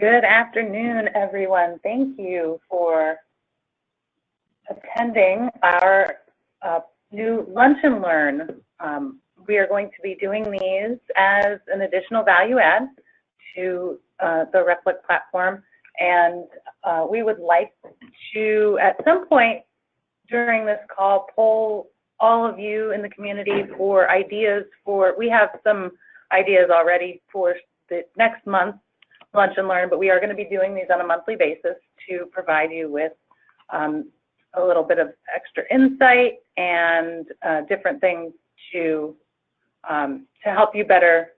Good afternoon, everyone. Thank you for attending our new Lunch and Learn. We are going to be doing these as an additional value add to the Reflik platform, and we would like to, at some point during this call, poll all of you in the community for ideas we have some ideas already for the next month Lunch and Learn, but we are going to be doing these on a monthly basis to provide you with a little bit of extra insight and different things to help you better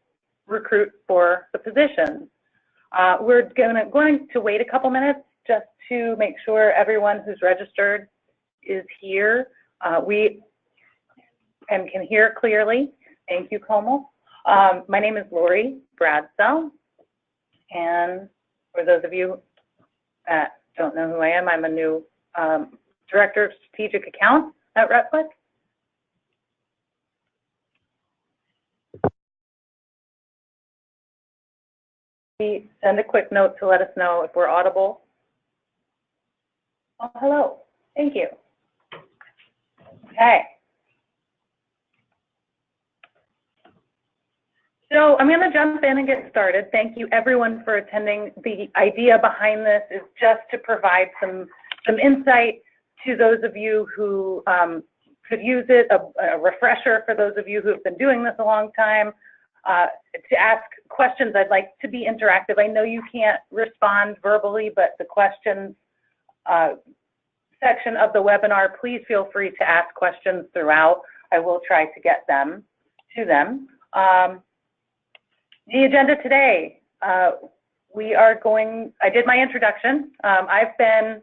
recruit for the positions. We're going to wait a couple minutes just to make sure everyone who's registered is here. We can hear clearly. Thank you, Komal. My name is Lori Bradsell, and for those of you that don't know who I am, I'm a new Director of Strategic Accounts at Reflik. Send a quick note to let us know if we're audible. Oh, hello. Thank you. Okay. So I'm going to jump in and get started. Thank you, everyone, for attending. The idea behind this is just to provide some insight to those of you who could use it, a refresher for those of you who have been doing this a long time, to ask questions. I'd like to be interactive. I know you can't respond verbally, but the questions section of the webinar, please feel free to ask questions throughout. I will try to get them to them. The agenda today, I did my introduction. I've been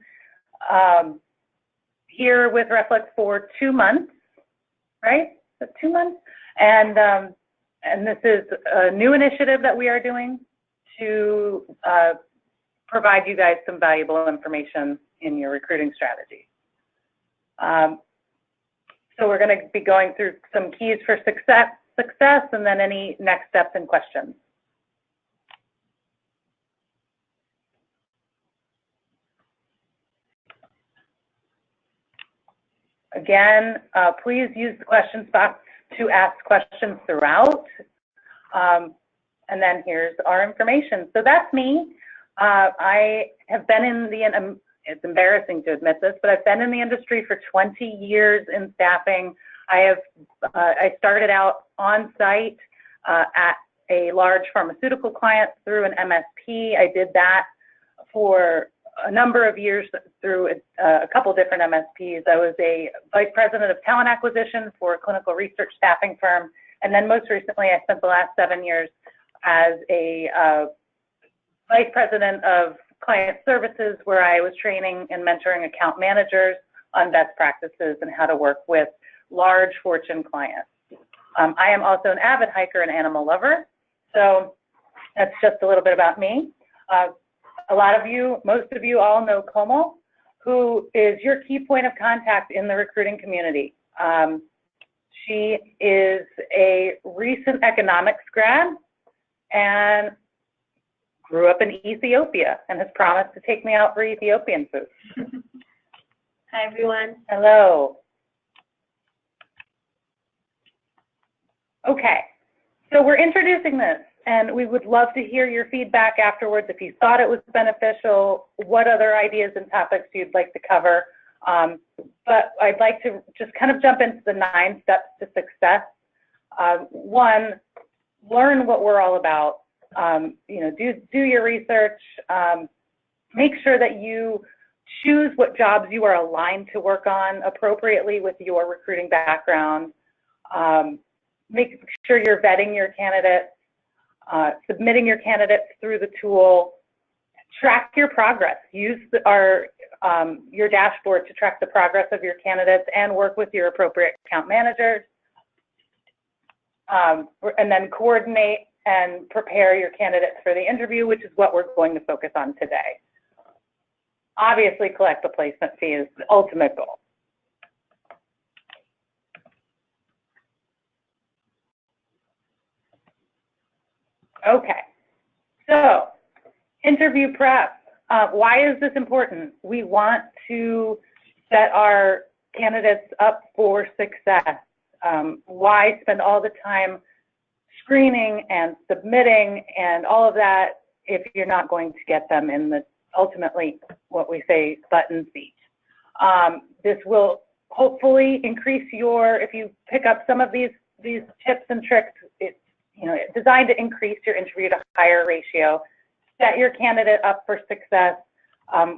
here with Reflik for 2 months, right? 2 months? And this is a new initiative that we are doing to provide you guys some valuable information in your recruiting strategy. So we're going to be going through some keys for success, and then any next steps and questions. Again, please use the questions box to ask questions throughout. And then here's our information. So that's me. I have been in the, it's embarrassing to admit this, but I've been in the industry for 20 years in staffing. I started out on site at a large pharmaceutical client through an MSP. I did that for a number of years through a couple different MSPs. I was a vice president of talent acquisition for a clinical research staffing firm. And then most recently, I spent the last 7 years as a vice president of client services, where I was training and mentoring account managers on best practices and how to work with large Fortune clients. I am also an avid hiker and animal lover. So that's just a little bit about me. A lot of you, most of you all know Komal, who is your key point of contact in the recruiting community. She is a recent economics grad and grew up in Ethiopia and has promised to take me out for Ethiopian food. Hi, everyone. Hello. Okay, so we're introducing this, and we would love to hear your feedback afterwards if you thought it was beneficial, what other ideas and topics you'd like to cover. But I'd like to just kind of jump into the 9 steps to success. 1, learn what we're all about. Do your research. Make sure that you choose what jobs you are aligned to work on appropriately with your recruiting background. Make sure you're vetting your candidates, submitting your candidates through the tool. Track your progress. Use your dashboard to track the progress of your candidates and work with your appropriate account managers. And then coordinate and prepare your candidates for the interview, which is what we're going to focus on today. Obviously, collect the placement fee is the ultimate goal. Okay, so Interview prep. Why is this important? We want to set our candidates up for success. Why spend all the time screening and submitting and all of that if you're not going to get them in the ultimately what we say button seat? This will hopefully increase your, if you pick up some of these tips and tricks, it's designed to increase your interview to hire ratio, set your candidate up for success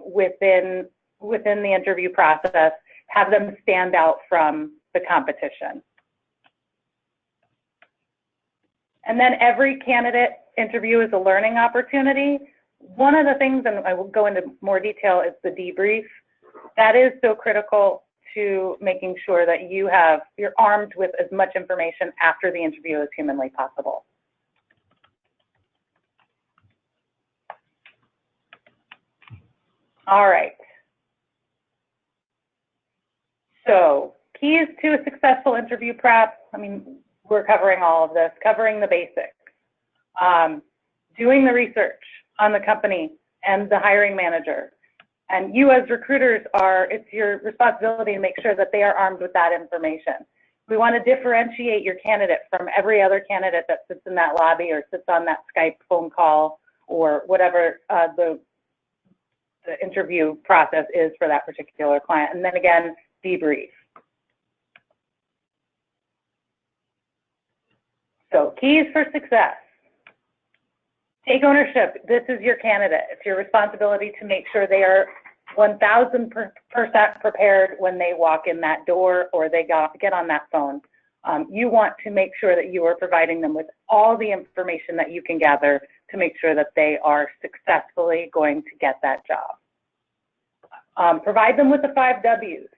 within the interview process, have them stand out from the competition. And then every candidate interview is a learning opportunity. One of the things, and I will go into more detail, is the debrief. That is so critical to making sure that you're armed with as much information after the interview as humanly possible. All right. So keys to a successful interview prep. I mean, we're covering all of this, covering the basics, doing the research on the company and the hiring manager. And you as recruiters it's your responsibility to make sure that they are armed with that information. We want to differentiate your candidate from every other candidate that sits in that lobby or sits on that Skype phone call or whatever the interview process is for that particular client. And then again, debrief. So keys for success. Take ownership. This is your candidate. It's your responsibility to make sure they are 1,000% prepared when they walk in that door or they get on that phone. You want to make sure that you are providing them with all the information that you can gather to make sure that they are successfully going to get that job. Provide them with the 5 W's.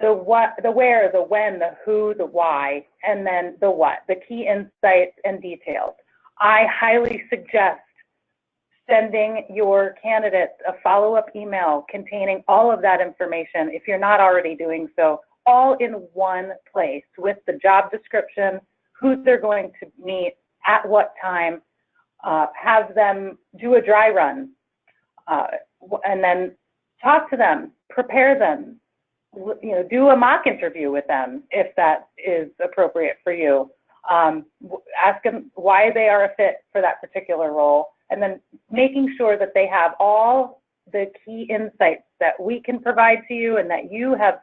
The what, the where, the when, the who, the why, and then the what, the key insights and details. I highly suggest sending your candidates a follow-up email containing all of that information, if you're not already doing so, all in one place with the job description, who they're going to meet, at what time, have them do a dry run, and then talk to them, prepare them, do a mock interview with them if that is appropriate for you. Ask them why they are a fit for that particular role, and then making sure that they have all the key insights that we can provide to you and that you have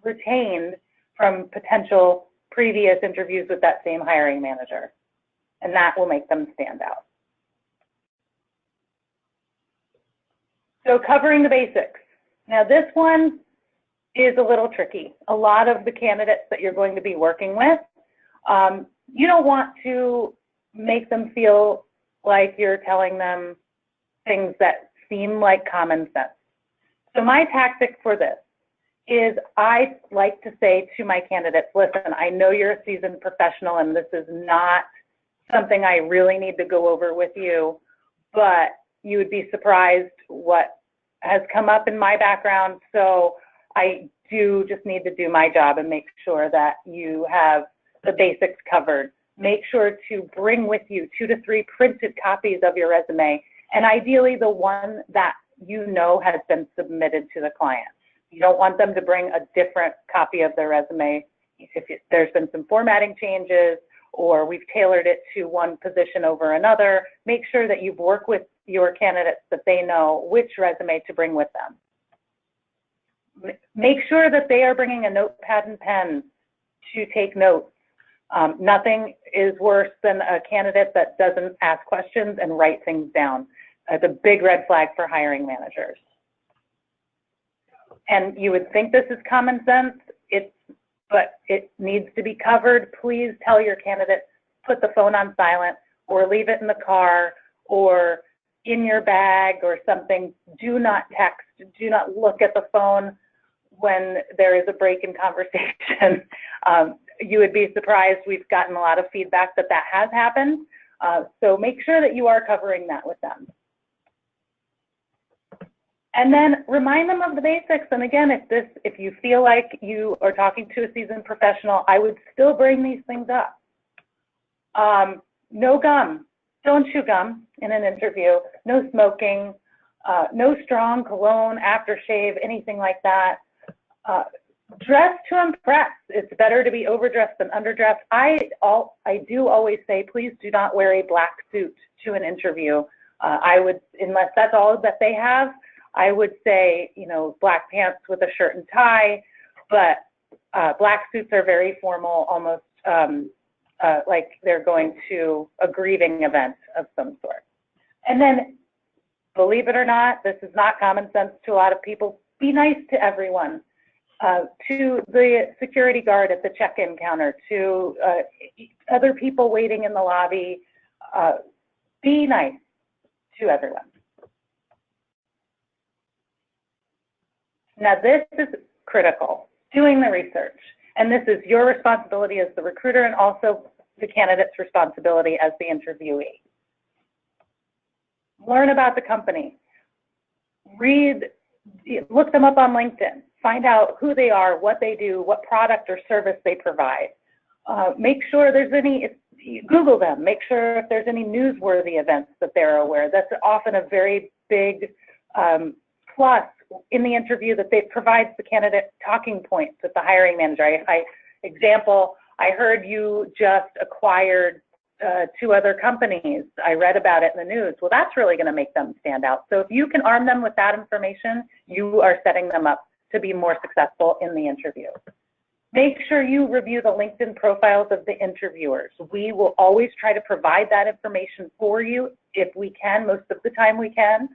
retained from potential previous interviews with that same hiring manager. And that will make them stand out. So covering the basics. Now this one is a little tricky. A lot of the candidates that you're going to be working with, you don't want to make them feel like you're telling them things that seem like common sense. So my tactic for this is I like to say to my candidates, listen, I know you're a seasoned professional and this is not something I really need to go over with you, but you would be surprised what has come up in my background. So I do just need to do my job and make sure that you have the basics covered. Make sure to bring with you 2 to 3 printed copies of your resume, and ideally the one that you know has been submitted to the client. You don't want them to bring a different copy of their resume if there's been some formatting changes or we've tailored it to one position over another. Make sure that you've worked with your candidates that they know which resume to bring with them. Make sure that they are bringing a notepad and pen to take notes. Nothing is worse than a candidate that doesn't ask questions and write things down. It's a big red flag for hiring managers. And you would think this is common sense, but it needs to be covered. Please tell your candidate, put the phone on silent or leave it in the car or in your bag or something. Do not text, do not look at the phone when there is a break in conversation. You would be surprised, we've gotten a lot of feedback that has happened. So make sure that you are covering that with them. And then remind them of the basics. And again, if you feel like you are talking to a seasoned professional, I would still bring these things up. No gum. Don't chew gum in an interview. No smoking. No strong cologne, aftershave, anything like that. Dress to impress. It's better to be overdressed than underdressed. I do always say, please do not wear a black suit to an interview. I would, unless that's all that they have, I would say, you know, black pants with a shirt and tie, but black suits are very formal, almost like they're going to a grieving event of some sort. And then, believe it or not, this is not common sense to a lot of people. Be nice to everyone, to the security guard at the check-in counter, to other people waiting in the lobby. Be nice to everyone. Now, this is critical, doing the research. And this is your responsibility as the recruiter and also the candidate's responsibility as the interviewee. Learn about the company. Look them up on LinkedIn. Find out who they are, what they do, what product or service they provide. Make sure there's any, Google them. Make sure if there's any newsworthy events that they're aware. That's often a very big plus in the interview, that it provides the candidate talking points with the hiring manager. Example, I heard you just acquired 2 other companies. I read about it in the news. Well, that's really going to make them stand out. So if you can arm them with that information, you are setting them up to be more successful in the interview. Make sure you review the LinkedIn profiles of the interviewers. We will always try to provide that information for you if we can. Most of the time we can.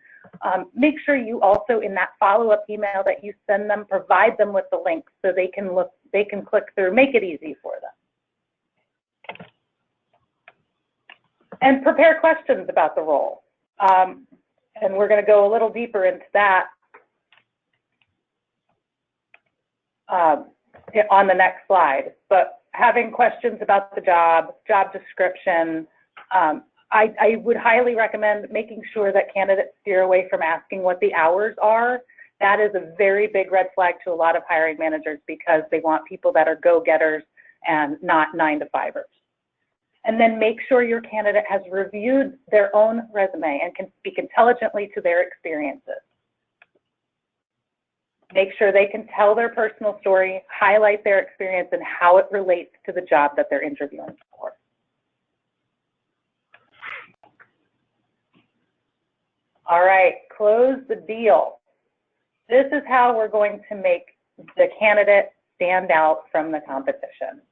Make sure you also, in that follow-up email that you send them, provide them with the links so they can look, they can click through, make it easy for them. And prepare questions about the role. And we're going to go a little deeper into that on the next slide. But having questions about the job description, I would highly recommend making sure that candidates steer away from asking what the hours are. That is a very big red flag to a lot of hiring managers because they want people that are go-getters and not 9-to-5ers. And then make sure your candidate has reviewed their own resume and can speak intelligently to their experiences. Make sure they can tell their personal story, highlight their experience and how it relates to the job that they're interviewing for. All right, close the deal. This is how we're going to make the candidate stand out from the competition.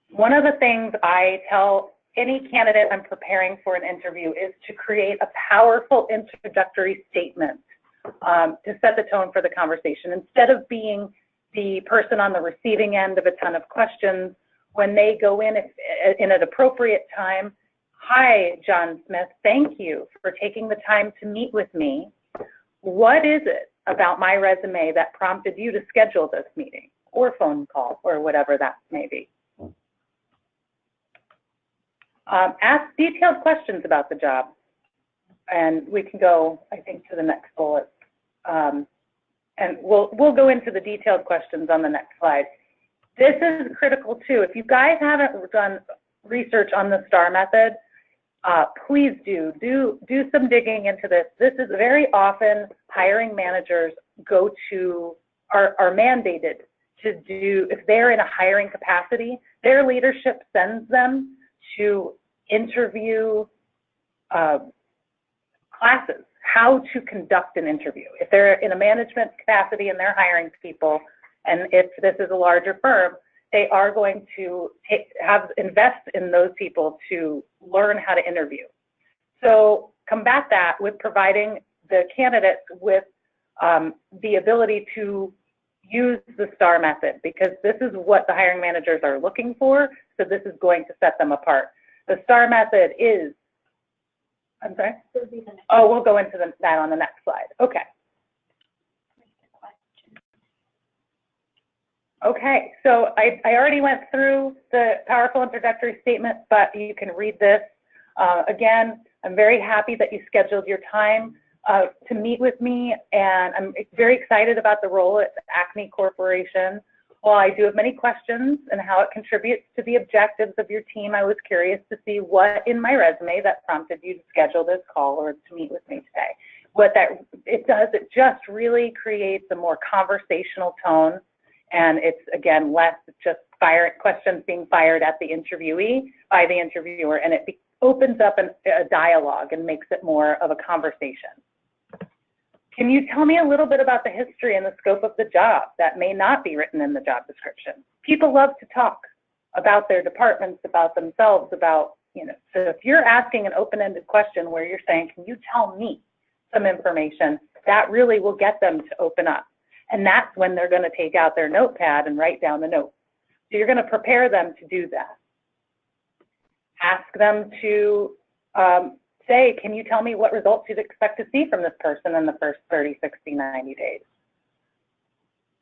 One of the things I tell any candidate I'm preparing for an interview is to create a powerful introductory statement to set the tone for the conversation. Instead of being the person on the receiving end of a ton of questions, when they go in an appropriate time, "Hi, John Smith, thank you for taking the time to meet with me. What is it about my resume that prompted you to schedule this meeting or phone call or whatever that may be?" Ask detailed questions about the job. And we can go, I think, to the next bullet. And we'll go into the detailed questions on the next slide. This is critical too. If you guys haven't done research on the STAR method, please do some digging into this. This is very often hiring managers are mandated to do, if they're in a hiring capacity, their leadership sends them to interview classes, how to conduct an interview. If they're in a management capacity and they're hiring people, and if this is a larger firm, they are going to invest in those people to learn how to interview. So combat that with providing the candidates with the ability to use the STAR method, because this is what the hiring managers are looking for, so this is going to set them apart. The STAR method is, I'm sorry? Oh, we'll go into that on the next slide. Okay. Okay, so I already went through the powerful introductory statement, but you can read this. Again, I'm very happy that you scheduled your time to meet with me, and I'm very excited about the role at Acme Corporation. While I do have many questions and how it contributes to the objectives of your team, I was curious to see what in my resume that prompted you to schedule this call or to meet with me today. What that it does, it just really creates a more conversational tone, and it's, again, less just questions being fired at the interviewee by the interviewer, and it opens up a dialogue and makes it more of a conversation. Can you tell me a little bit about the history and the scope of the job that may not be written in the job description? People love to talk about their departments, about themselves, about, so if you're asking an open-ended question where you're saying, can you tell me some information, that really will get them to open up. And that's when they're going to take out their notepad and write down the notes. So you're going to prepare them to do that. Ask them to say, can you tell me what results you'd expect to see from this person in the first 30, 60, 90 days?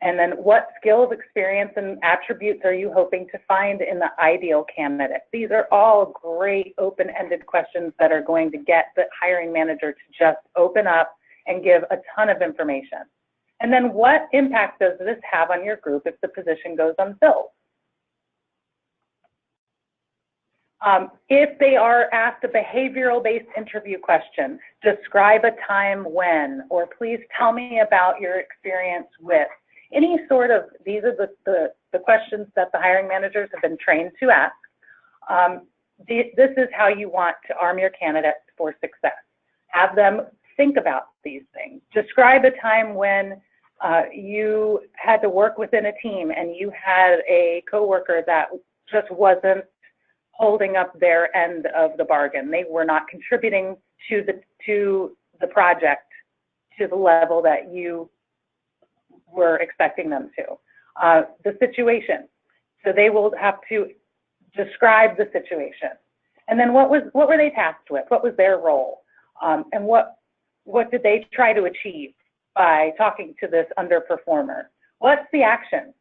And then what skills, experience, and attributes are you hoping to find in the ideal candidate? These are all great open-ended questions that are going to get the hiring manager to just open up and give a ton of information. And then what impact does this have on your group if the position goes unfilled? If they are asked a behavioral-based interview question, describe a time when, or please tell me about your experience with. Any sort of, these are the questions that the hiring managers have been trained to ask. This is how you want to arm your candidates for success. Have them think about these things. Describe a time when you had to work within a team and you had a coworker that just wasn't holding up their end of the bargain. They were not contributing to the project to the level that you were expecting them to. The situation. So they will have to describe the situation. And then what were they tasked with? What was their role? And what did they try to achieve by talking to this underperformer? What's the action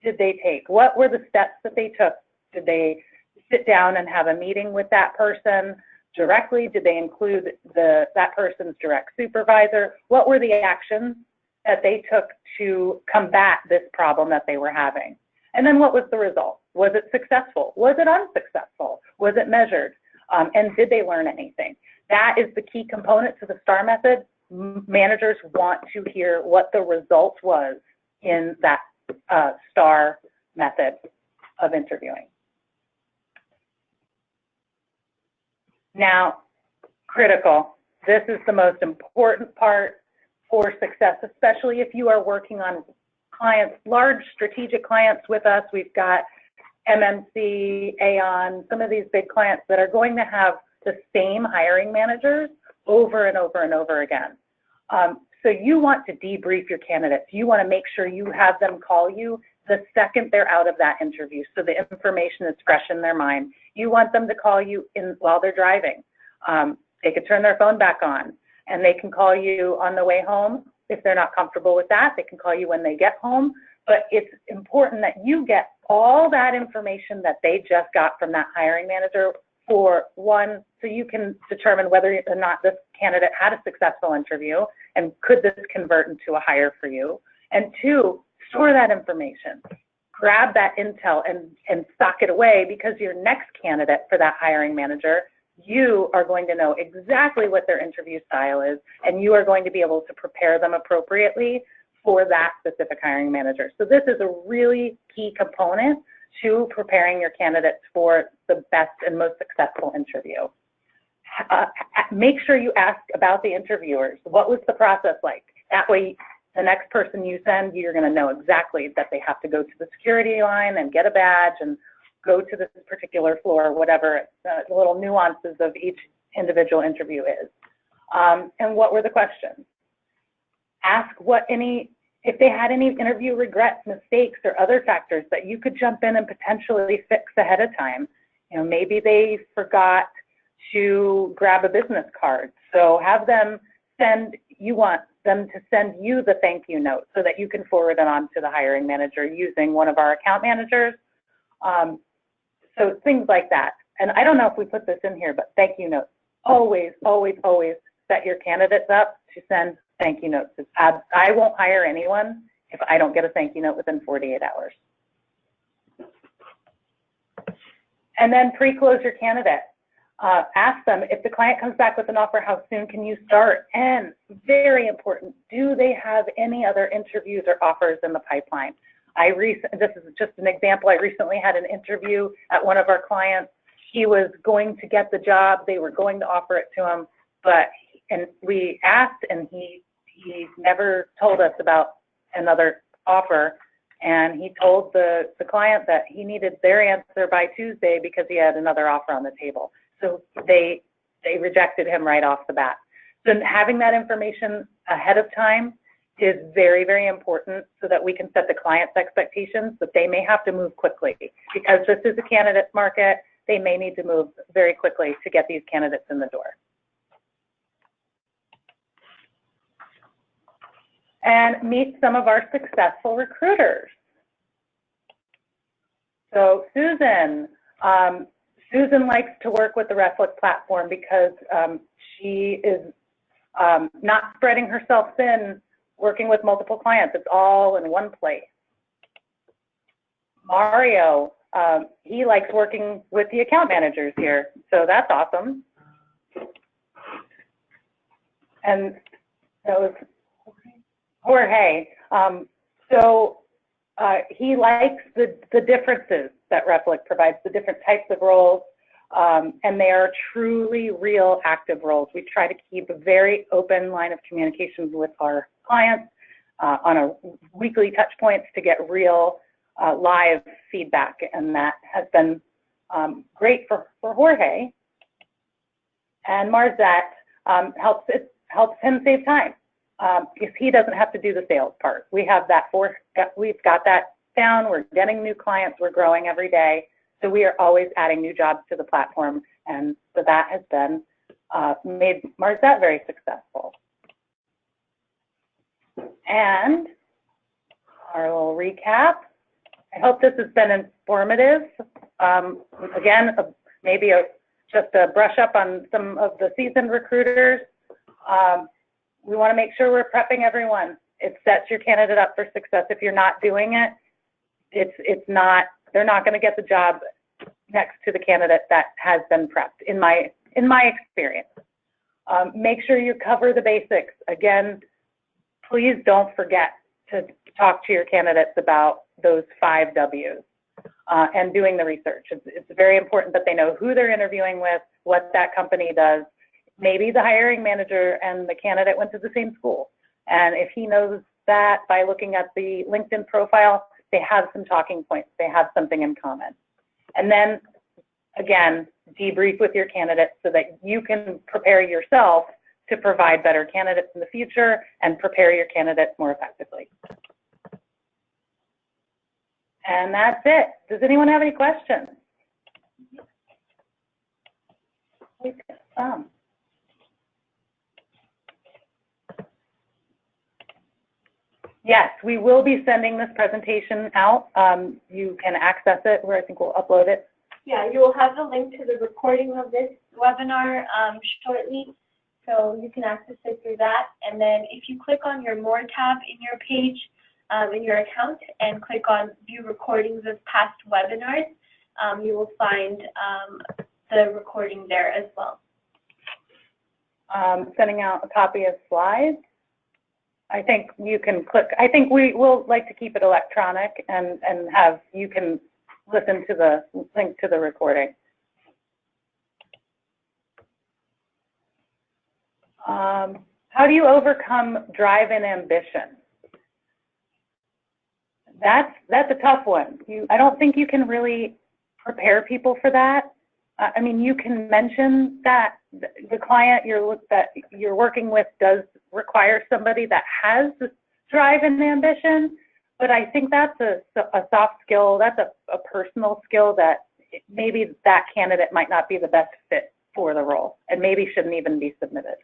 did they take? What were the steps that they took? Did they sit down and have a meeting with that person directly? Did they include that person's direct supervisor? What were the actions that they took to combat this problem that they were having? And then what was the result? Was it successful? Was it unsuccessful? Was it measured? And did they learn anything? That is the key component to the STAR method. Managers want to hear what the result was in that STAR method of interviewing. Now, critical. This is the most important part for success, especially if you are working on clients, large strategic clients with us. We've got MMC, Aon, some of these big clients that are going to have the same hiring managers over and over and over again. So you want to debrief your candidates. You want to make sure you have them call you the second they're out of that interview, so the information is fresh in their mind. You want them to call you while they're driving. They could turn their phone back on, and they can call you on the way home. If they're not comfortable with that, they can call you when they get home. But it's important that you get all that information that they just got from that hiring manager, for one, so you can determine whether or not this candidate had a successful interview and could this convert into a hire for you. And two, store that information. Grab that intel and sock it away, because your next candidate for that hiring manager, you are going to know exactly what their interview style is, and you are going to be able to prepare them appropriately for that specific hiring manager. So this is a really key component to preparing your candidates for the best and most successful interview. Make sure you ask about the interviewers. What was the process like? That way, the next person you send, you're going to know exactly that they have to go to the security line and get a badge and go to this particular floor, whatever the little nuances of each individual interview is. And what were the questions? Ask if they had any interview regrets, mistakes, or other factors that you could jump in and potentially fix ahead of time. You know, maybe they forgot to grab a business card. So have them you want them to send you the thank you note so that you can forward it on to the hiring manager using one of our account managers. So things like that. And I don't know if we put this in here, but thank you notes. Always, always, always set your candidates up to send thank you notes. I won't hire anyone if I don't get a thank you note within 48 hours. And then pre-close your candidate. Ask them, if the client comes back with an offer, how soon can you start? And very important, do they have any other interviews or offers in the pipeline? This is just an example. I recently had an interview at one of our clients. He was going to get the job. They were going to offer it to him, and we asked, and he never told us about another offer. And he told the client that he needed their answer by Tuesday because he had another offer on the table. So they rejected him right off the bat. So having that information ahead of time is very, very important so that we can set the client's expectations that they may have to move quickly. Because this is a candidate's market, they may need to move very quickly to get these candidates in the door. And meet some of our successful recruiters. So Susan likes to work with the Reflik platform because she is not spreading herself thin, working with multiple clients. It's all in one place. Mario, he likes working with the account managers here, so that's awesome. And that was Jorge. He likes the differences that Reflik provides, the different types of roles, and they are truly real active roles. We try to keep a very open line of communications with our clients on a weekly touch points to get real live feedback, and that has been great for Jorge. And Marzette helps him save time. If he doesn't have to do the sales part. We've got that down. We're getting new clients. We're growing every day. So we are always adding new jobs to the platform. And so that has been made Marzette very successful. And our little recap. I hope this has been informative. Again, maybe just a brush up on some of the seasoned recruiters. We want to make sure we're prepping everyone. It sets your candidate up for success. If you're not doing it, they're not going to get the job next to the candidate that has been prepped, in my experience. Make sure you cover the basics. Again, please don't forget to talk to your candidates about those 5 W's and doing the research. It's very important that they know who they're interviewing with, what that company does. Maybe the hiring manager and the candidate went to the same school. And if he knows that by looking at the LinkedIn profile, they have some talking points. They have something in common. And then, again, debrief with your candidates so that you can prepare yourself to provide better candidates in the future and prepare your candidates more effectively. And that's it. Does anyone have any questions? Yes, we will be sending this presentation out. You can access it, where I think we'll upload it. Yeah, you will have the link to the recording of this webinar shortly, so you can access it through that. And then if you click on your More tab in your page, in your account, and click on View Recordings of Past Webinars, you will find the recording there as well. Sending out a copy of slides. I think you can click. I think we will like to keep it electronic and have you can listen to the link to the recording. How do you overcome drive and ambition? That's a tough one. I don't think you can really prepare people for that. I mean, you can mention that the client that you're working with does require somebody that has drive and ambition, but I think that's a soft skill. That's a personal skill that maybe that candidate might not be the best fit for the role and maybe shouldn't even be submitted.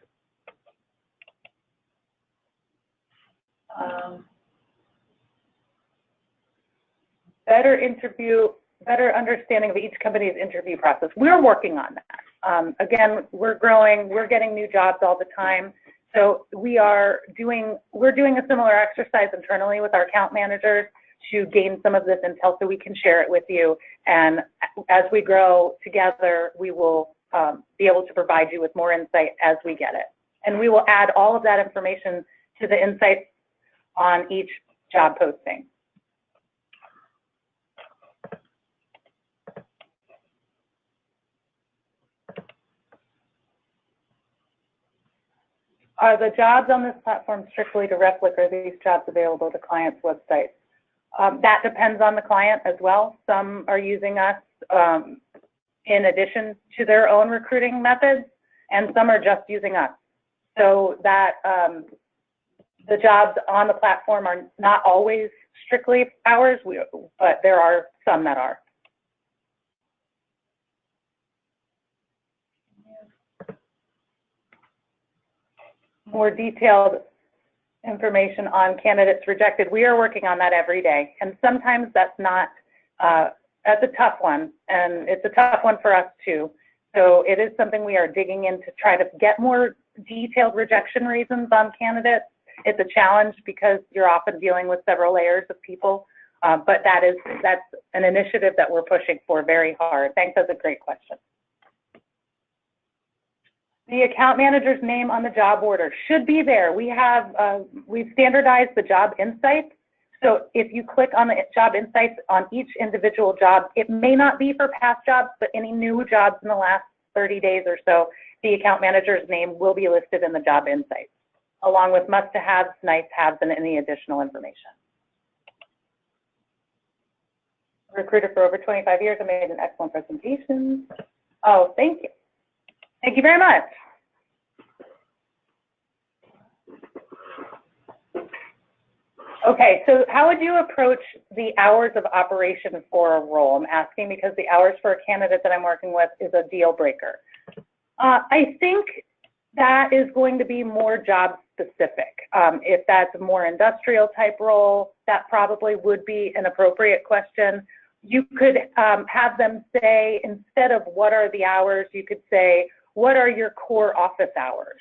Better understanding of each company's interview process. We're working on that. Again, we're growing, we're getting new jobs all the time. So we're doing a similar exercise internally with our account managers to gain some of this intel so we can share it with you. And as we grow together, we will be able to provide you with more insight as we get it. And we will add all of that information to the insights on each job posting. Are the jobs on this platform strictly to Reflik, or are these jobs available to clients' websites? That depends on the client as well. Some are using us in addition to their own recruiting methods, and some are just using us. So that the jobs on the platform are not always strictly ours, but there are some that are. More detailed information on candidates rejected. We are working on that every day, and sometimes that's not, that's a tough one, and it's a tough one for us too. So it is something we are digging in to try to get more detailed rejection reasons on candidates. It's a challenge because you're often dealing with several layers of people, but that's an initiative that we're pushing for very hard. Thanks, that's a great question. The account manager's name on the job order should be there. We've standardized the job insights. So if you click on the job insights on each individual job, it may not be for past jobs, but any new jobs in the last 30 days or so, the account manager's name will be listed in the job insights, along with must-haves, nice-haves, and any additional information. Recruiter for over 25 years, I made an excellent presentation. Oh, thank you. Thank you very much. Okay, so how would you approach the hours of operation for a role? I'm asking because the hours for a candidate that I'm working with is a deal breaker. I think that is going to be more job specific. If that's a more industrial type role, that probably would be an appropriate question. You could have them say, instead of what are the hours, you could say, what are your core office hours?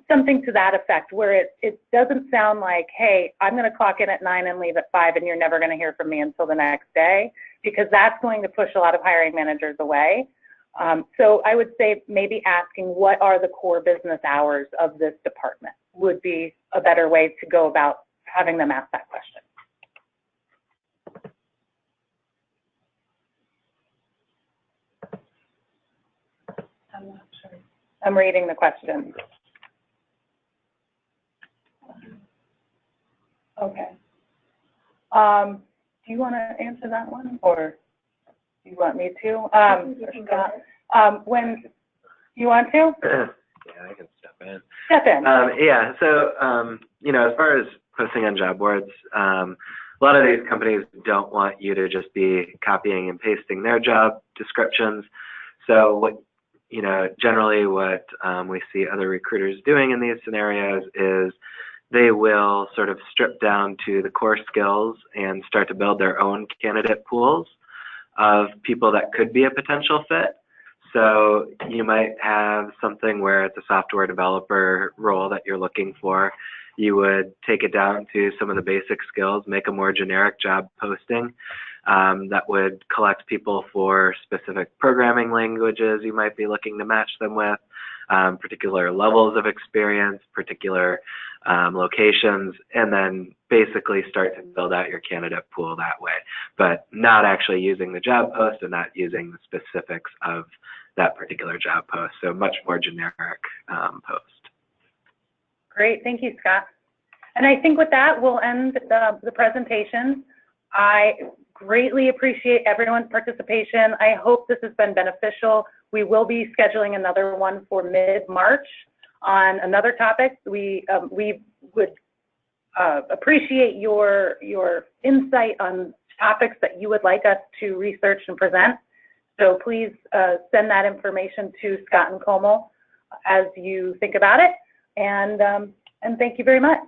Something to that effect, where it doesn't sound like, hey, I'm going to clock in at 9 and leave at 5 and you're never going to hear from me until the next day, because that's going to push a lot of hiring managers away. So I would say maybe asking what are the core business hours of this department would be a better way to go about having them ask that question. I'm not sure. I'm reading the question. Okay. Do you want to answer that one, or do you want me to? When you want to? Yeah, I can step in. Step in. Yeah. So, you know, as far as posting on job boards, a lot of these companies don't want you to just be copying and pasting their job descriptions. So what, you know, generally what we see other recruiters doing in these scenarios is they will sort of strip down to the core skills and start to build their own candidate pools of people that could be a potential fit. So you might have something where it's a software developer role that you're looking for. You would take it down to some of the basic skills, make a more generic job posting that would collect people for specific programming languages you might be looking to match them with, particular levels of experience, particular locations, and then basically start to build out your candidate pool that way, but not actually using the job post and not using the specifics of that particular job post. So much more generic post. Great, thank you, Scott. And I think with that, we'll end the presentation. I greatly appreciate everyone's participation. I hope this has been beneficial. We will be scheduling another one for mid-March on another topic. We would appreciate your insight on topics that you would like us to research and present. So please send that information to Scott and Como as you think about it. And thank you very much.